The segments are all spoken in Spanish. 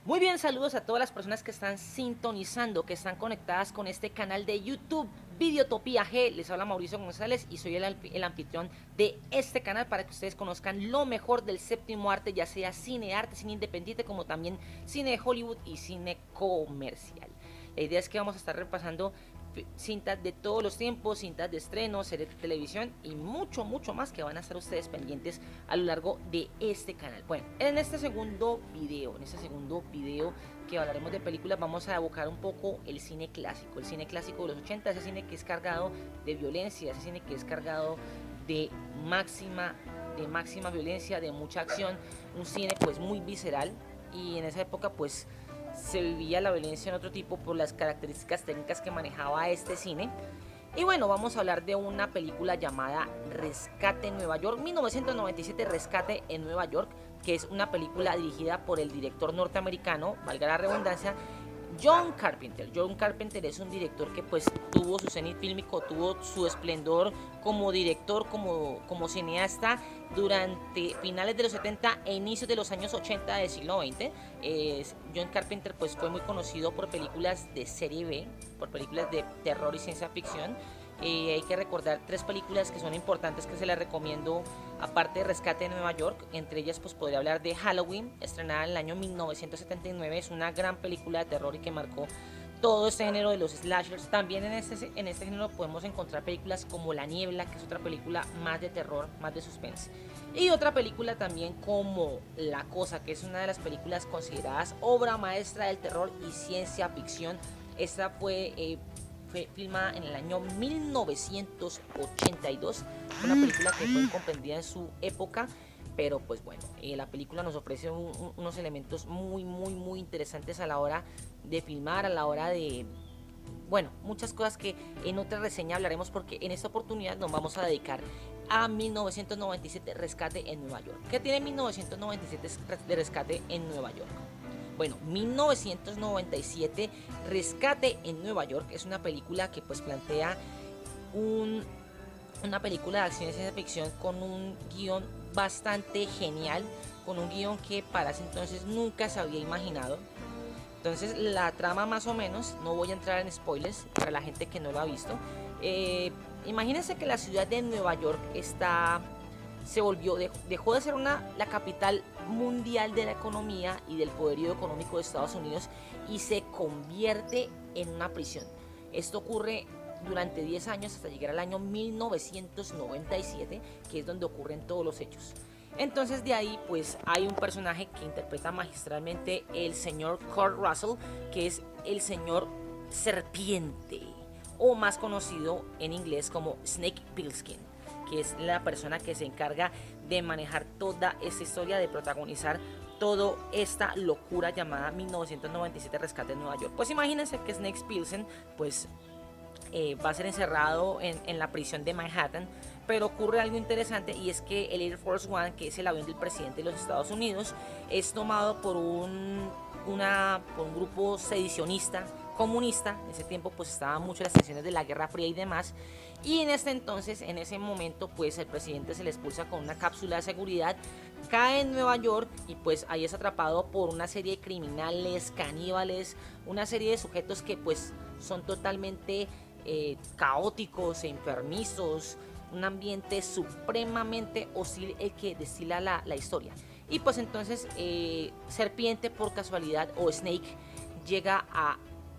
Muy bien, saludos a todas las personas que están sintonizando, que están conectadas con este canal de YouTube, Videotopía G. Les habla Mauricio González y soy el anfitrión de este canal para que ustedes conozcan lo mejor del séptimo arte, ya sea cine, arte, cine independiente, como también cine de Hollywood y cine comercial. La idea es que vamos a estar repasando cintas de todos los tiempos, cintas de estreno, series de televisión y mucho más que van a estar ustedes pendientes a lo largo de este canal. Bueno, en este segundo video que hablaremos de películas, vamos a evocar un poco el cine clásico de los 80, ese cine que es cargado de violencia, ese cine que es cargado de máxima violencia, de mucha acción, un cine pues muy visceral, y en esa época pues se vivía la violencia en otro tipo por las características técnicas que manejaba este cine. Y bueno, vamos a hablar de una película llamada Rescate en Nueva York, 1997, Rescate en Nueva York, que es una película dirigida por el director norteamericano, valga la redundancia, John Carpenter. John Carpenter es un director que pues tuvo su cenit fílmico, tuvo su esplendor como director, como cineasta durante finales de los 70 e inicios de los años 80 del siglo XX. John Carpenter pues fue muy conocido por películas de serie B, por películas de terror y ciencia ficción. Hay que recordar tres películas que son importantes, que se las recomiendo, aparte de Rescate en Nueva York. Entre ellas pues podría hablar de Halloween, estrenada en el año 1979. Es una gran película de terror y que marcó todo este género de los slashers. También en este género podemos encontrar películas como La Niebla, que es otra película más de terror, más de suspense. Y otra película también como La Cosa, que es una de las películas consideradas obra maestra del terror y ciencia ficción. Esta fue filmada en el año 1982, una película que fue incomprendida en su época, pero pues bueno, la película nos ofrece unos elementos muy interesantes a la hora de filmar, a la hora de, bueno, muchas cosas que en otra reseña hablaremos, porque en esta oportunidad nos vamos a dedicar a 1997, Rescate en Nueva York. ¿Qué tiene 1997 de Rescate en Nueva York? Bueno, 1997, Rescate en Nueva York es una película que pues plantea una película de acción y ciencia ficción con un guión bastante genial, con un guión que para ese entonces nunca se había imaginado. Entonces la trama más o menos, no voy a entrar en spoilers para la gente que no lo ha visto. Imagínense que la ciudad de Nueva York dejó de ser la capital mundial de la economía y del poderío económico de Estados Unidos y se convierte en una prisión. Esto ocurre durante 10 años hasta llegar al año 1997, que es donde ocurren todos los hechos. Entonces de ahí pues hay un personaje que interpreta magistralmente el señor Kurt Russell, que es el señor Serpiente, o más conocido en inglés como Snake Plissken, que es la persona que se encarga de manejar toda esta historia, de protagonizar toda esta locura llamada 1997, Rescate en Nueva York. Pues imagínense que Snake Plissken pues va a ser encerrado en la prisión de Manhattan, pero ocurre algo interesante, y es que el Air Force One, que es el avión del presidente de los Estados Unidos, es tomado por un grupo sedicionista comunista. En ese tiempo pues estaban mucho las tensiones de la Guerra Fría y demás, y en ese momento pues el presidente se le expulsa con una cápsula de seguridad, cae en Nueva York y pues ahí es atrapado por una serie de criminales, caníbales, una serie de sujetos que pues son totalmente caóticos e enfermizos, un ambiente supremamente hostil el que destila la historia. Y pues entonces Serpiente, por casualidad, o Snake, llega a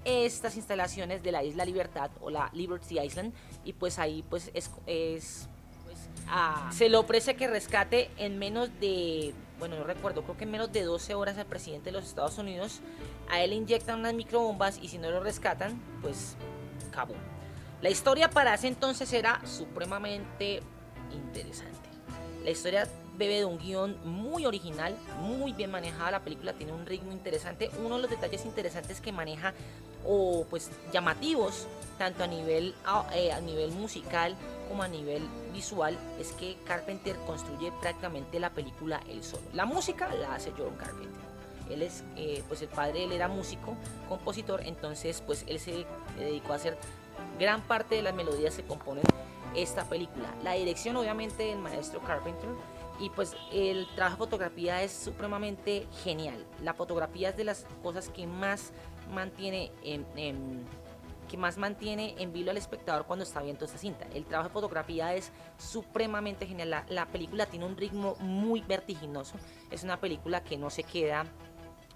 estas instalaciones de la Isla Libertad o la Liberty Island, y pues ahí pues se le ofrece que rescate en menos de, bueno, no recuerdo, creo que en menos de 12 horas al presidente de los Estados Unidos. A él le inyectan unas microbombas y si no lo rescatan, pues acabó. La historia para ese entonces era supremamente interesante. La historia bebe de un guión muy original, muy bien manejada. La película tiene un ritmo interesante. Uno de los detalles interesantes que maneja, o pues llamativos, tanto a nivel musical como a nivel visual, es que Carpenter construye prácticamente la película él solo. La música la hace John Carpenter. Él es, pues el padre, él era músico, compositor, entonces pues él se dedicó a hacer gran parte de las melodías que componen esta película. La dirección obviamente del maestro Carpenter, Y pues el trabajo de fotografía es supremamente genial. La fotografía es de las cosas que más mantiene en vilo al espectador cuando está viendo esta cinta. El trabajo de fotografía es supremamente genial. La película tiene un ritmo muy vertiginoso. Es una película que no se queda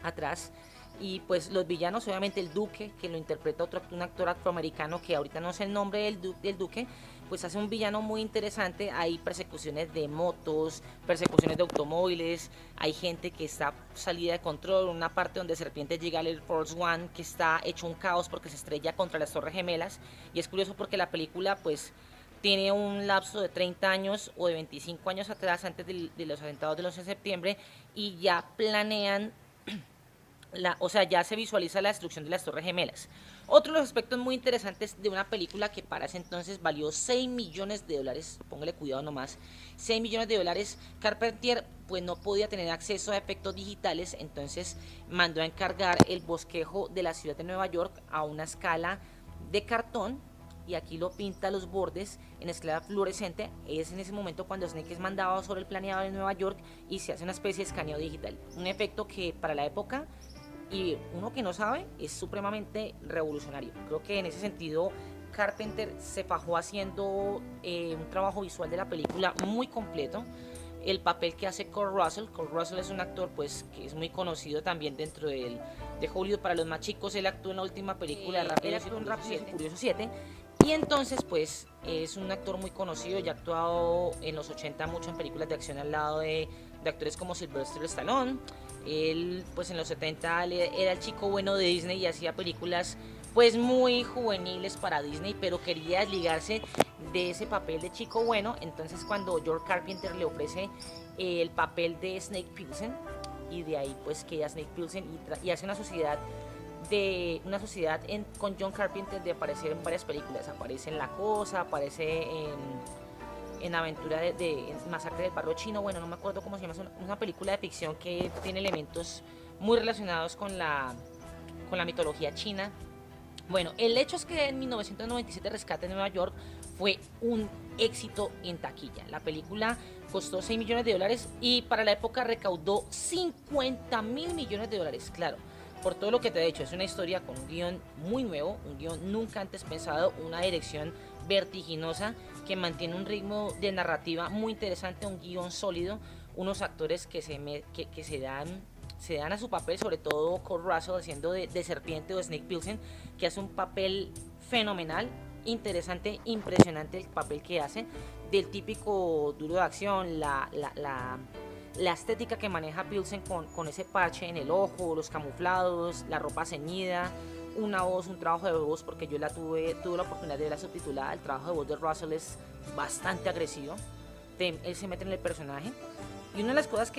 atrás. Y pues los villanos, obviamente el Duque, que lo interpreta un actor afroamericano que ahorita no sé el nombre del Duque, pues hace un villano muy interesante. Hay persecuciones de motos, persecuciones de automóviles, hay gente que está salida de control, una parte donde Serpiente llega al Air Force One que está hecho un caos porque se estrella contra las Torres Gemelas. Y es curioso porque la película pues tiene un lapso de 30 años o de 25 años atrás, antes de los atentados del 11 de septiembre, y ya planean o sea, ya se visualiza la destrucción de las Torres Gemelas. Otro de los aspectos muy interesantes de una película que para ese entonces valió 6 millones de dólares, póngale cuidado nomás, 6 millones de dólares, Carpenter pues no podía tener acceso a efectos digitales, entonces mandó a encargar el bosquejo de la ciudad de Nueva York a una escala de cartón, y aquí lo pinta los bordes en escala fluorescente. Es en ese momento cuando Snake es mandado sobre el planeado de Nueva York y se hace una especie de escaneo digital, un efecto que para la época y uno que no sabe es supremamente revolucionario. Creo que en ese sentido Carpenter se fajó haciendo un trabajo visual de la película muy completo. El papel que hace Kurt Russell es un actor pues que es muy conocido también dentro de Hollywood. Para los más chicos, él actuó en la última película Rápido y Furioso 7, y entonces pues es un actor muy conocido, ya ha actuado en los 80 mucho en películas de acción al lado de actores como Sylvester Stallone. Él pues en los 70 era el chico bueno de Disney y hacía películas pues muy juveniles para Disney, pero quería desligarse de ese papel de chico bueno. Entonces cuando George Carpenter le ofrece el papel de Snake Plissken, y de ahí pues queda Snake Plissken y hace una sociedad con John Carpenter de aparecer en varias películas. Aparece en La Cosa, aparece en Aventura en Masacre del Barrio Chino, bueno, no me acuerdo cómo se llama, es una película de ficción que tiene elementos muy relacionados con la mitología china. Bueno, el hecho es que en 1997 Rescate en Nueva York fue un éxito en taquilla. La película costó 6 millones de dólares y para la época recaudó 50 mil millones de dólares. Claro, por todo lo que te he dicho, es una historia con un guión muy nuevo, un guión nunca antes pensado, una dirección vertiginosa que mantiene un ritmo de narrativa muy interesante, un guión sólido, unos actores que se dan a su papel, sobre todo Kurt Russell haciendo de Serpiente o Snake Plissken, que hace un papel fenomenal, interesante, impresionante el papel que hace, del típico duro de acción, la estética que maneja Plissken con ese parche en el ojo, los camuflados, la ropa ceñida, una voz, un trabajo de voz, porque yo tuve la oportunidad de verla subtitulada. El trabajo de voz de Russell es bastante agresivo, él se mete en el personaje, y una de las cosas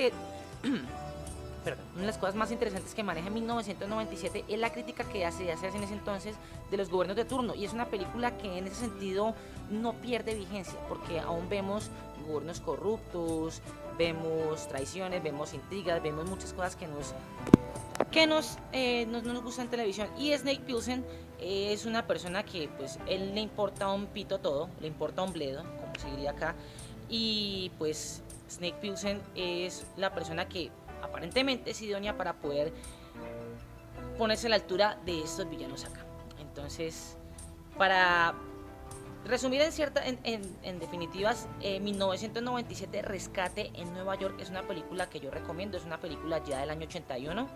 una de las cosas más interesantes que maneja en 1997 es la crítica que ya se hace en ese entonces de los gobiernos de turno, y es una película que en ese sentido no pierde vigencia, porque aún vemos gobiernos corruptos, vemos traiciones, vemos intrigas, vemos muchas cosas que no nos gusta en televisión. Y Snake Plissken es una persona que pues él le importa un pito todo, le importa un bledo, como se diría acá, y pues Snake Plissken es la persona que aparentemente es idónea para poder ponerse a la altura de estos villanos acá. Entonces, para resumir en definitivas, 1997 Rescate en Nueva York es una película que yo recomiendo, es una película ya del año 81.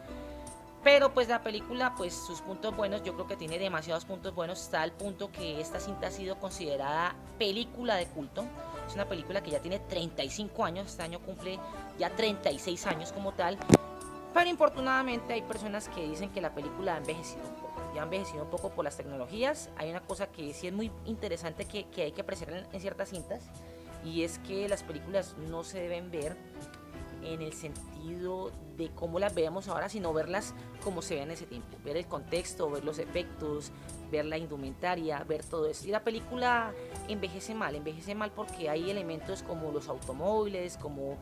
Pero pues la película, pues sus puntos buenos, yo creo que tiene demasiados puntos buenos, está al punto que esta cinta ha sido considerada película de culto. Es una película que ya tiene 35 años, este año cumple ya 36 años como tal. Pero infortunadamente hay personas que dicen que la película ha envejecido un poco. Ya ha envejecido un poco por las tecnologías. Hay una cosa que sí es muy interesante que hay que apreciar en ciertas cintas, y es que las películas no se deben ver en el sentido de cómo las veamos ahora, sino verlas como se veían en ese tiempo, ver el contexto, ver los efectos, ver la indumentaria, ver todo eso. Y la película envejece mal porque hay elementos como los automóviles, como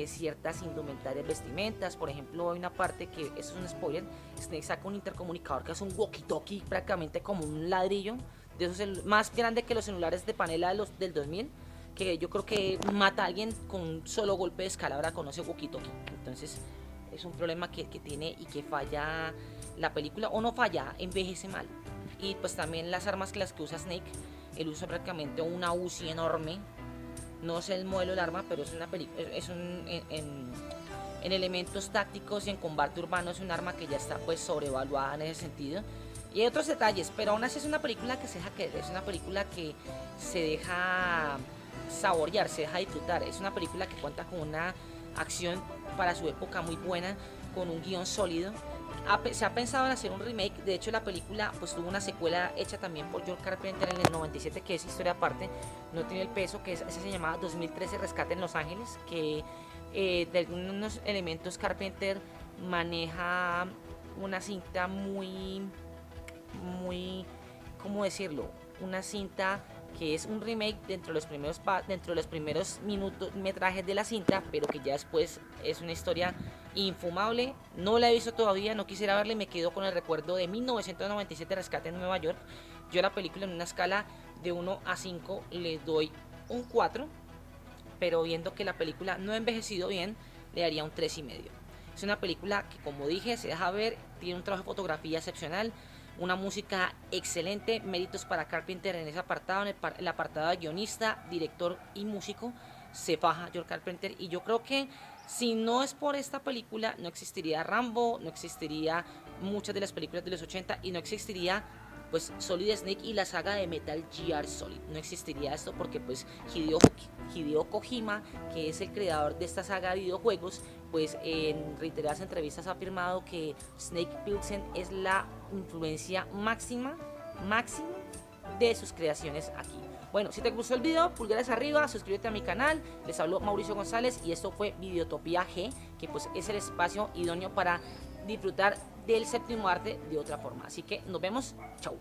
ciertas indumentarias, vestimentas. Por ejemplo, hay una parte que, eso es un spoiler, Snake saca un intercomunicador que es un walkie-talkie, prácticamente como un ladrillo, de esos más grande que los celulares de panela del 2000, que yo creo que mata a alguien con un solo golpe de escalabra con ese walkie-talkie. Entonces es un problema que tiene y que falla la película, o no falla, envejece mal. Y pues también las armas que usa Snake, él usa prácticamente una Uzi enorme. No sé el modelo del arma, pero es una en elementos tácticos y en combate urbano es un arma que ya está pues sobrevaluada en ese sentido. Y hay otros detalles, pero aún así es una película que se deja querer, es una película que se deja saborear, se deja disfrutar. Es una película que cuenta con una acción para su época muy buena, con un guión sólido. Se ha pensado en hacer un remake, de hecho la película pues tuvo una secuela hecha también por John Carpenter en el 97, que es historia aparte, no tiene el peso, que ese se llamaba 2013 Rescate en Los Ángeles, que de algunos elementos Carpenter maneja una cinta muy, ¿cómo decirlo? Una cinta que es un remake dentro de los primeros minutos metrajes de la cinta, pero que ya después es una historia infumable. No la he visto todavía, no quisiera verla y me quedo con el recuerdo de 1997 Rescate en Nueva York. Yo a la película en una escala de 1 a 5 le doy un 4, pero viendo que la película no ha envejecido bien, le daría un 3,5. Es una película que, como dije, se deja ver, tiene un trabajo de fotografía excepcional, una música excelente, méritos para Carpenter en ese apartado, en el apartado de guionista, director y músico, se faja George Carpenter. Y yo creo que si no es por esta película, no existiría Rambo, no existiría muchas de las películas de los 80 y no existiría pues Solid Snake y la saga de Metal Gear Solid. No existiría esto porque pues Hideo Kojima, que es el creador de esta saga de videojuegos, pues en reiteradas entrevistas ha afirmado que Snake Plissken es la influencia máxima de sus creaciones aquí. Bueno, si te gustó el video, pulgares arriba, suscríbete a mi canal. Les habló Mauricio González y esto fue Videotopía G, que pues es el espacio idóneo para disfrutar del séptimo arte de otra forma. Así que nos vemos, chau.